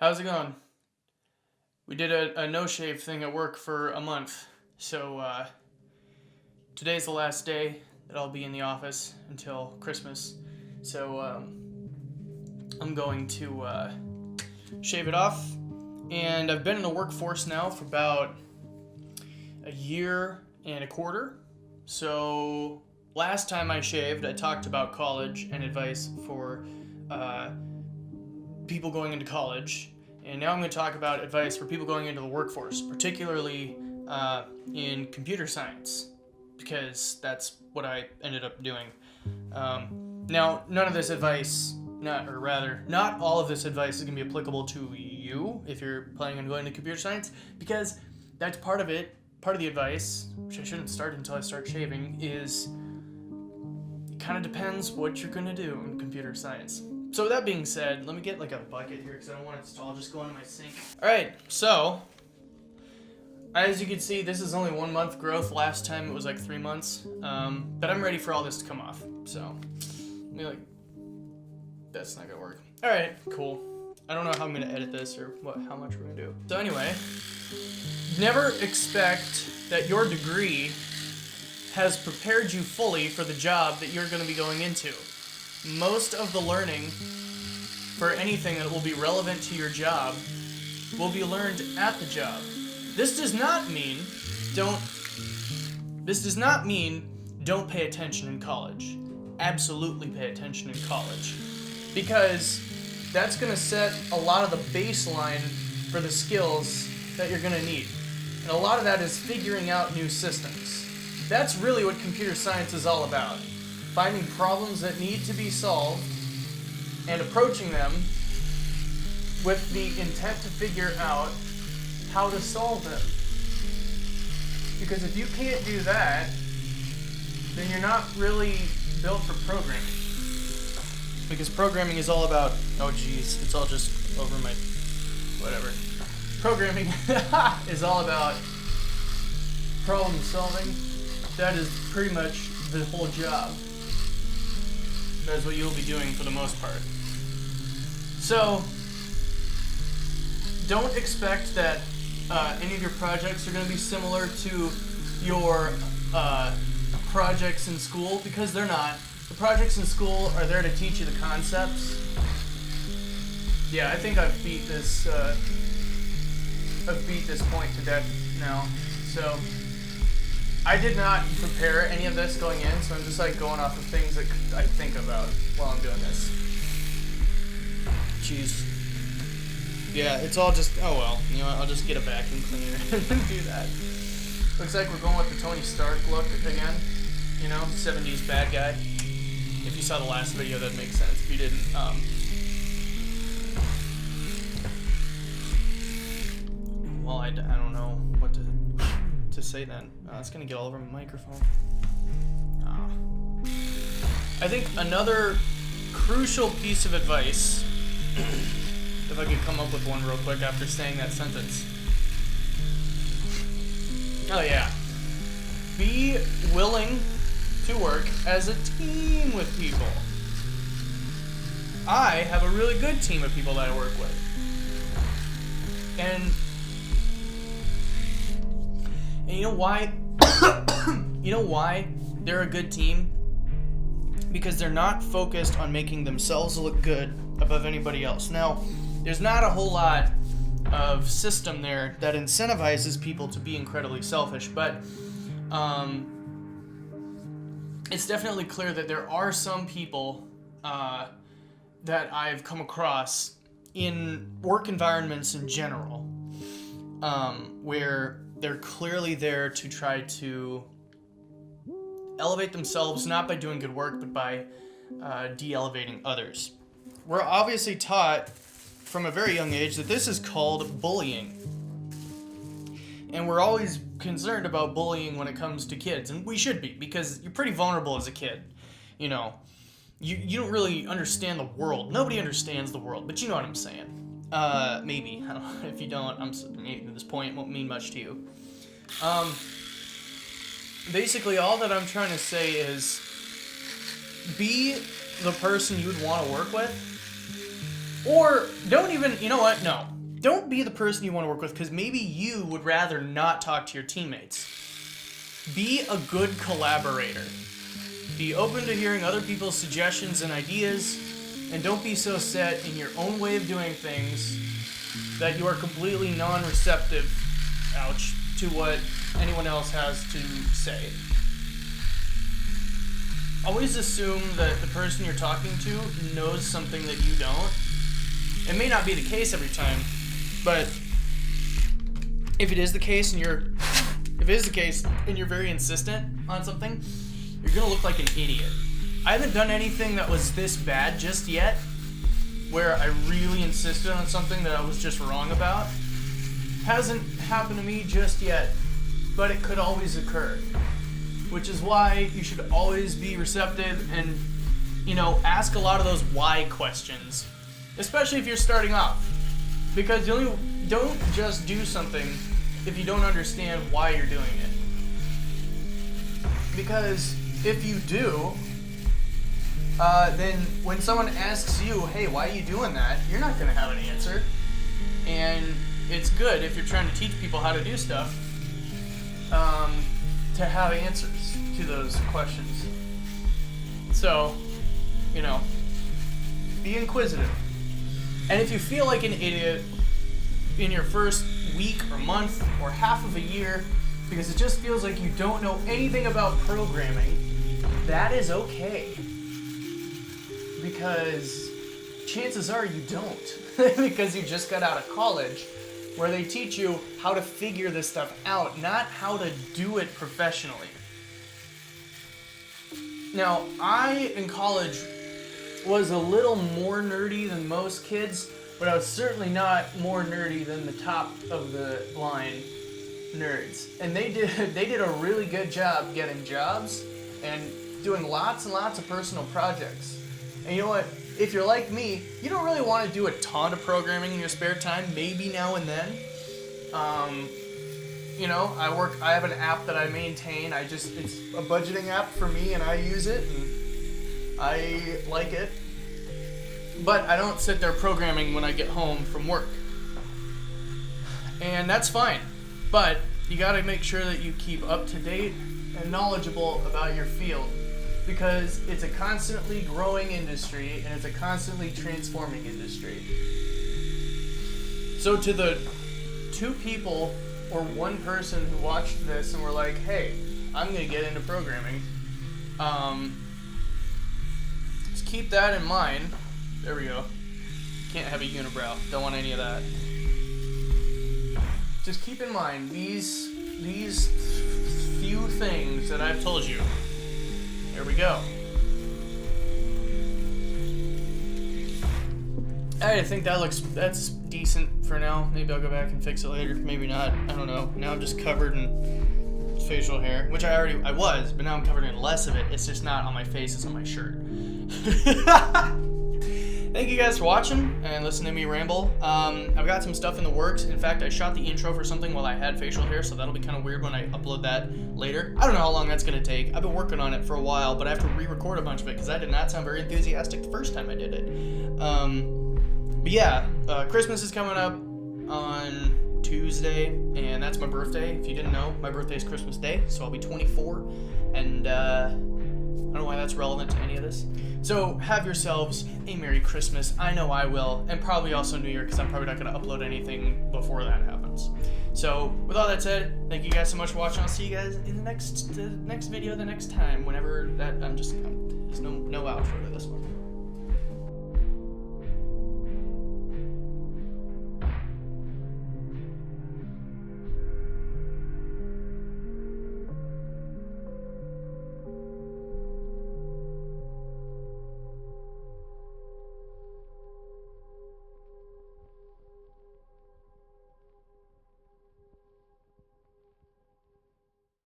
How's it going? We did a no-shave thing at work for a month. So, today's the last day that I'll be in the office until Christmas. So, I'm going to, shave it off. And I've been in the workforce now for about a year and a quarter. So, last time I shaved, I talked about college and advice for, people going into college. And now I'm going to talk about advice for people going into the workforce, particularly in computer science, because that's what I ended up doing. Now, none of this advice, not all of this advice is going to be applicable to you if you're planning on going to computer science, because that's part of it. Part of the advice, which I shouldn't start until I start shaving, is it kind of depends what you're going to do in computer science. So with that being said, let me get like a bucket here because I don't want it to all just go into my sink. Alright, so as you can see, this is only 1 month growth. Last time it was like 3 months. But I'm ready for all this to come off. So that's not gonna work. Alright, cool. I don't know how I'm gonna edit this or how much we're gonna do. So anyway, never expect that your degree has prepared you fully for the job that you're gonna be going into. Most of the learning for anything that will be relevant to your job will be learned at the job. This does not mean don't pay attention in college. Absolutely pay attention in college, because that's going to set a lot of the baseline for the skills that you're going to need. And a lot of that is figuring out new systems. That's really what computer science is all about. Finding problems that need to be solved and approaching them with the intent to figure out how to solve them. Because if you can't do that, then you're not really built for programming. Because programming is all about, it's all just over my, whatever. Programming is all about problem solving. That is pretty much the whole job. That's what you'll be doing for the most part. So, don't expect that any of your projects are going to be similar to your projects in school, because they're not. The projects in school are there to teach you the concepts. Yeah, I think I've beat this point to death now. So, I did not prepare any of this going in, so I'm just going off of things that I think about while I'm doing this. Jeez. Yeah, it's all just, you know what, I'll just get a vacuum cleaner and do that. Looks like we're going with the Tony Stark look again. 70s bad guy. If you saw the last video, that makes sense. If you didn't, well, I don't know what to say then. It's gonna get all over my microphone. I think another crucial piece of advice, if I could come up with one real quick after saying that sentence. Oh yeah. Be willing to work as a team with people. I have a really good team of people that I work with. And you know why? You know why they're a good team? Because they're not focused on making themselves look good above anybody else. Now, there's not a whole lot of system there that incentivizes people to be incredibly selfish, but it's definitely clear that there are some people that I've come across in work environments in general, where they're clearly there to try to elevate themselves, not by doing good work, but by de-elevating others. We're obviously taught from a very young age that this is called bullying. And we're always concerned about bullying when it comes to kids, and we should be, because you're pretty vulnerable as a kid. You don't really understand the world. Nobody understands the world, but you know what I'm saying. Maybe. I don't know. If you don't, maybe at this point, it won't mean much to you. Basically, all that I'm trying to say is be the person you would want to work with, Or don't even, you know what? No. Don't be the person you want to work with, because maybe you would rather not talk to your teammates. Be a good collaborator. Be open to hearing other people's suggestions and ideas, and don't be so set in your own way of doing things that you are completely non-receptive, ouch, to what anyone else has to say. Always assume that the person you're talking to knows something that you don't. It may not be the case every time, but if it is the case and you're very insistent on something, you're gonna look like an idiot. I haven't done anything that was this bad just yet, where I really insisted on something that I was just wrong about. Hasn't happened to me just yet, but it could always occur. Which is why you should always be receptive and, ask a lot of those why questions. Especially if you're starting off. Because you don't just do something if you don't understand why you're doing it. Because if you do, then when someone asks you, hey, why are you doing that? You're not going to have an answer. And it's good if you're trying to teach people how to do stuff, to have answers to those questions. So, be inquisitive. And if you feel like an idiot in your first week or month or half of a year because it just feels like you don't know anything about programming, that is okay. Because chances are you don't. Because you just got out of college, where they teach you how to figure this stuff out, not how to do it professionally. Now, I, in college, was a little more nerdy than most kids, but I was certainly not more nerdy than the top of the line nerds. And they did a really good job getting jobs and doing lots and lots of personal projects. And you know what? If you're like me, you don't really want to do a ton of programming in your spare time, maybe now and then. I have an app that I maintain. It's a budgeting app for me, and I use it, and I like it. But I don't sit there programming when I get home from work. And that's fine. But you gotta make sure that you keep up to date and knowledgeable about your field, because it's a constantly growing industry and it's a constantly transforming industry. So to the 2 people or 1 person who watched this and were like, hey, I'm gonna get into programming, just keep that in mind. There we go. Can't have a unibrow. Don't want any of that. Just keep in mind these few things that I've told you. There we go. I think that's decent for now. Maybe I'll go back and fix it later. Maybe not. I don't know. Now I'm just covered in facial hair, which I was, but now I'm covered in less of it. It's just not on my face, it's on my shirt. Thank you guys for watching and listening to me ramble. I've got some stuff in the works. In fact, I shot the intro for something while I had facial hair, so that'll be kind of weird when I upload that later. I don't know how long that's going to take. I've been working on it for a while, but I have to re-record a bunch of it because I did not sound very enthusiastic the first time I did it. But yeah, Christmas is coming up on Tuesday, and that's my birthday. If you didn't know, my birthday is Christmas Day, so I'll be 24, and I don't know why that's relevant to any of this. So have yourselves a Merry Christmas. I know I will, and probably also New Year, because I'm probably not going to upload anything before that happens. So with all that said, thank you guys so much for watching. I'll see you guys in the next video the next time. Whenever that, there's no outro to this one.